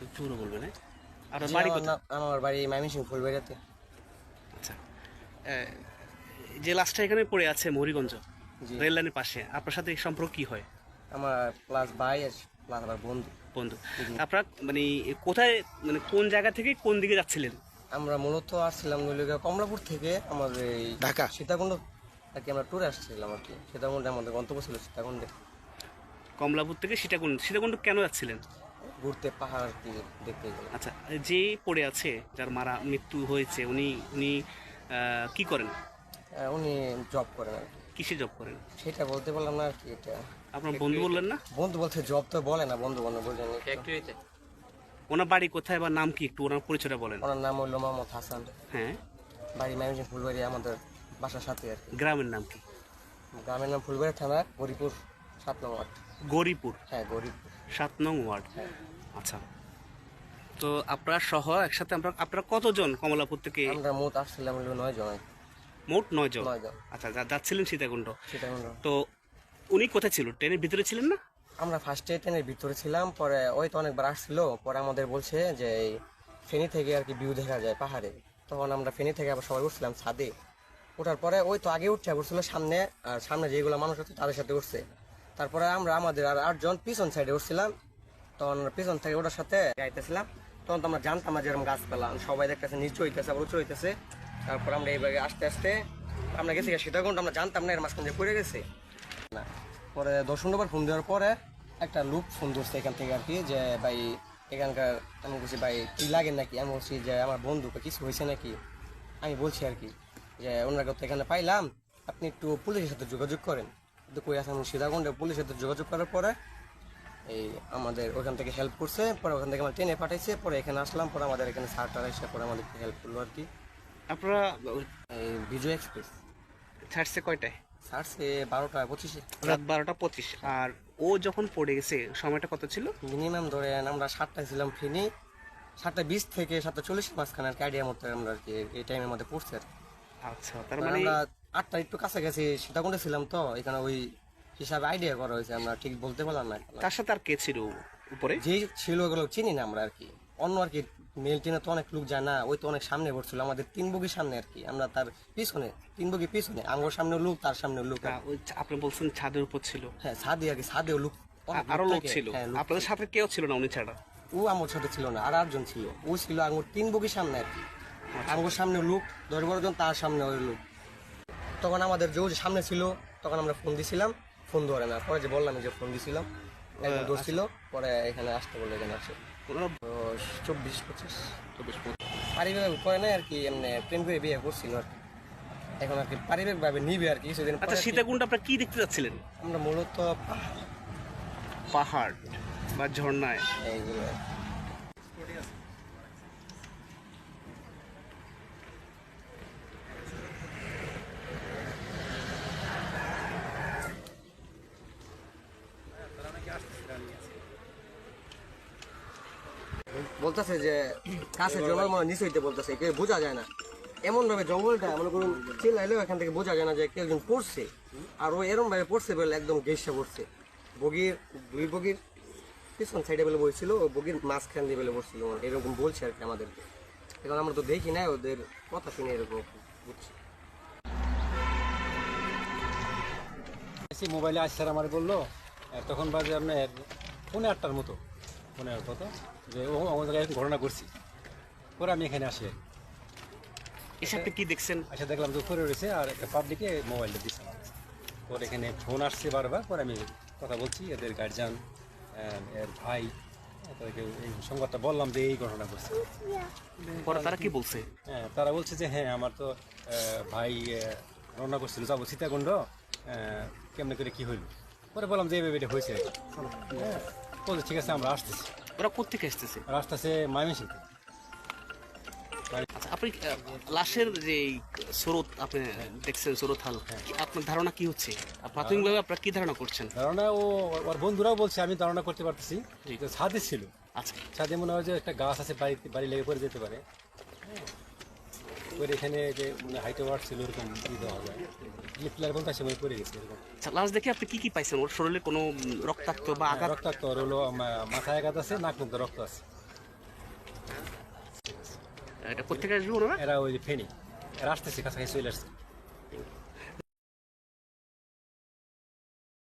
একটু জোরে বলবেন, হ্যাঁ? আর জি, বাড়ি কোথায়? আমার বাড়ি ময়মনসিংহ ফুলবাড়িয়াতে। আচ্ছা, যে লাশটা এখানে পড়ে আছে মরিগঞ্জ জি, রেল লাইনের পাশে, আপনার সাথে এই সম্পর্ক কি হয়? আমার প্লাস ভাই আর প্লাস আমার বন্ধু। বন্ধু। জি, আপনার মানে কোথায়, মানে কোন জায়গা থেকে কোন দিকে যাচ্ছিলেন? আমরা মূলত আসছিলাম নইলেগা কমলাপুর থেকে আমাদের এই ঢাকা। সীতাকুণ্ড আর কি, আমরা ট্যুরে আসছিলাম আর কি। সীতাকুণ্ডে আমাদের গন্তব্য ছিল সীতাকুণ্ডে কমলাপুর থেকে সীতাকুণ্ড। সীতাকুণ্ড কেন যাচ্ছিলেন? ঘুরতে, পাহাড় আর কি দেখতে গেলাম। আচ্ছা, যে পড়ে আছে, যার মৃত্যু হয়েছে, উনি উনি কি করেন? উনি জব করেন আর কি। কিসে জব করেন? সেটা বলতে পারলাম না আর কি। এটা আপনার বন্ধু বললেন না? বন্ধু বলছে জব তো বলে না, বন্ধু বন্ধু বলছেন। ওনার বাড়ি কোথায় বা নাম কি, একটু ওনার পরিচয়টা বলেন। ওনার নাম হইল মোহাম্মদ হাসান। হ্যাঁ। বাড়ি ময়মনসিংহ ফুলবাড়িয়া, আমাদের বাসার সাথে আর কি। গ্রামের নাম কি? গ্রামের নাম ফুলবাড়িয়া, থানা গরিপুর 7 নং ওয়ার্ড। গৌরীপুর হ্যাঁ, গরিপুর। 7 নং ওয়ার্ড। হ্যাঁ, আচ্ছা, তো আপনারা সহ একসাথে আপনারা কতজন কমলাপুর থেকে? আমরা মোট আসছিলাম হলো 9 জন। মোট 9 জন। 9 জন। আচ্ছা, যাচ্ছিলেন সীতাকুণ্ড। সীতাকুণ্ড। তো উনি কোথায় ছিল? ট্রেনের ভিতরে ছিলেন না? আমরা ফার্স্টে ট্রেনের ভিতরে ছিলাম, পরে ওই তো অনেকবার আসছিল, পরে আমাদের বলছে যে এই ফেনী থেকে আর কি ভিউ দেখা যায় পাহাড়ে। তখন আমরা ফেনী থেকে আবার সবাই উঠছিলাম ছাদে। ওঠার পরে ওই তো আগে উঠছে উঠছিল সামনে, আর সামনে যেগুলো মানুষ আছে তাদের সাথে উঠছে। তারপরে আমরা আমাদের আর 8 জন পিছন সাইডে উঠছিলাম। তখন আমরা পিছন থেকে ওটার সাথে গাইতেছিলাম। তখন তো আমরা জানতাম না যেরকম গাছপালা সবাই দেখতেছে নিচু হইতেছে আবার উঁচু হইতেছে। তারপর আমরা এইভাবে আস্তে আস্তে আমরা গেছি সীতাকুণ্ড, আমরা জানতাম না এর মাঝখান দিয়ে পড়ে গেছে না। পরে 10 নম্বর ফোন দেওয়ার পরে একটা লোক ফোন ধরছে এখান থেকে আর কি, যে ভাই এখানকার, আমি বলছি ভাই কি লাগে নাকি, আমি বলছি যে আমার বন্ধুকে কিছু হয়েছে নাকি, আমি বলছি আর কি যে ওনাকে তো এখানে পাইলাম, আপনি একটু পুলিশের সাথে যোগাযোগ করেন। কিন্তু কই আসলাম সীতাকুণ্ডে, পুলিশের সাথে যোগাযোগ করার পরে এই আমাদের ওখান থেকে হেল্প করছে, পরে ওখান থেকে আমার ট্রেনে পাঠাইছে, পরে এখানে আসলাম, পরে আমাদের এখানে স্যারটার এসে পরে আমাদেরকে হেল্প করলো আর কি। আপনারা এই বিজয় এক্সপ্রেস ছাড়ছে কয়টায়? ছাড়ছে 12টা 25-এ, রাত 12টা 25। আর ও যখন পড়ে গেছে সময়টা কত ছিল? মিনিমাম ধরেন আমরা 7টায় ছিলাম ফেনি, 7টা 20 থেকে 7টা 40 মাঝখানে আর কি, আইডিয়া মতো আমরা আর কি এই টাইমের মধ্যে পড়ছে আর কি। আচ্ছা, তার মানে মানে আমরা 8টা একটু কাছাকাছি সীতাকুণ্ডে ছিলাম, তো এখানে ওই হিসাবে আইডিয়া করা হয়েছে, আমরা ঠিক বলতে পারলাম না এখন। তার সাথে আর কে ছিল উপরে? যে ছিল ওগুলো চিনি না আমরা আর কি। অন্য আর কি মেল ট্রেনে তো অনেক লোক যায় না, ওই তো অনেক সামনে পড়ছিল, আমাদের 3 বগি সামনে আর কি, আমরা তার পিছনে 3 বগি পিছনে, আমার সামনে লোক, তার সামনে লোক। আপনি বলছেন ছাদের উপর ছিল? হ্যাঁ, ছাদে আর কি, ছাদেও লোক, অনেক আরো লোক থাকে। ছিল? হ্যাঁ, লোক আপনাদের সাথে কেউ ছিল না উনি ছাড়া? ও আমার সাথে ছিল না, আর 8 জন ছিল। ও ছিল আঙুর 3 বগি সামনে আর কি, আঙুর সামনে লোক 10-12 জন, তার সামনে ওই লোক। তখন আমাদের যে সামনে ছিল, তখন আমরা ফোন দিছিলাম, ফোন ধরে না। পরে যে বললাম যে ফোন দিছিলাম, একজন ধরছিল, পরে এখানে আসতে বললো, এখানে আসে। ওনারা 24-25 24। পারিবারিক করে নাই আর কি, এমনি প্রেম করে বিয়ে করছিল আর কি। এখন আর কি পারিবারিক ভাবে নিবে আর কি কিছুদিন পরে আচ্ছা, আর কি। সীতাকুণ্ড আপনারা কি দেখতে যাচ্ছিলেন? আমরা মূলত পাহাড় বা ঝর্ণায়? এইগুলো আর কি। বলতেছে যে কাছে জঙ্গল মনে নিচে হইতে, বলতেছে কেউ বোঝা যায় না এমন ভাবে জঙ্গলটা, মনে করুন চিল্লাইলেও এখান থেকে বোঝা যায় না যে কেউ একজন পড়ছে। আর ও এরকম ভাবে পড়ছে বলে একদম গেসে পড়ছে। বগির 2 বগির পিছন সাইডে বলে বসছিল, ওই বগির মাঝখান দিয়ে বলে বসছিল, এরকম বলছে আর কি আমাদেরকে। এখন আমরা তো দেখি না, ওদের কথা শুনে এরকম বুঝছি। মোবাইলে আসছে আমার বললো, তখন বাজে আপনার 8:30টার মতো, 8:30 কত, যে ও আমাদের এরকম ঘটনা করছি। পরে আমি এখানে আসি, এসে আপনি কি দেখছেন? আচ্ছা দেখলাম যে উপরে রয়েছে আর একটা পাবলিকে মোবাইলটা দিচ্ছে। পরে এখানে ফোন আসছে বারবার, পরে আমি কথা বলছি, এদের গার্জিয়ান, এর ভাই, তাদেরকে এই সংবাদটা বললাম যে এই ঘটনা করছে। পরে তারা কি বলছে? হ্যাঁ, তারা বলছে যে হ্যাঁ আমার তো ভাই রওনা করছিল যাবো সীতাকুণ্ড, কেমনে করে কি হইল। পরে বললাম যে এইভাবে এটা হয়েছে। হ্যাঁ, বলছে ঠিক আছে আমরা আসতেছি। ওরা কোত্থেকে আসতেছে? রাস্তা আছে ময়মনসিংহ। আচ্ছা, আপনি লাশের যে স্রোত আপনি দেখছেন, স্রোত হাল, আপনার ধারণা কি হচ্ছে? প্রাথমিকভাবে আপনারা কি ধারণা করছেন? ধারণা ওর বন্ধুরাও বলছে, আমি ধারণা করতে পারতেছি যে ছাদে ছিল। আচ্ছা, ছাদে মনে হয় যে একটা গাছ আছে, বাড়ি লেগে পড়ে যেতে পারে। ওর এখানে যে হাইটে ওয়ার্ড ছিল এরকম দেওয়া যায়, প্লেয়ার বলতে আসে পড়ে গেছে এরকম। আচ্ছা, লাশ দেখে আপনি কি পাইছেন? ওর শরীরে কোনো রক্তাক্ত বা আঘাত? রক্তাক্ত, ওর হলো মাথায় আঘাত আছে, নাক মুখে রক্ত আছে। এটা কোথেকে আসবে ওনারা? এরা ওই যে ফেনি, এরা আসতেছে কাছাকাছি চলে আসছে।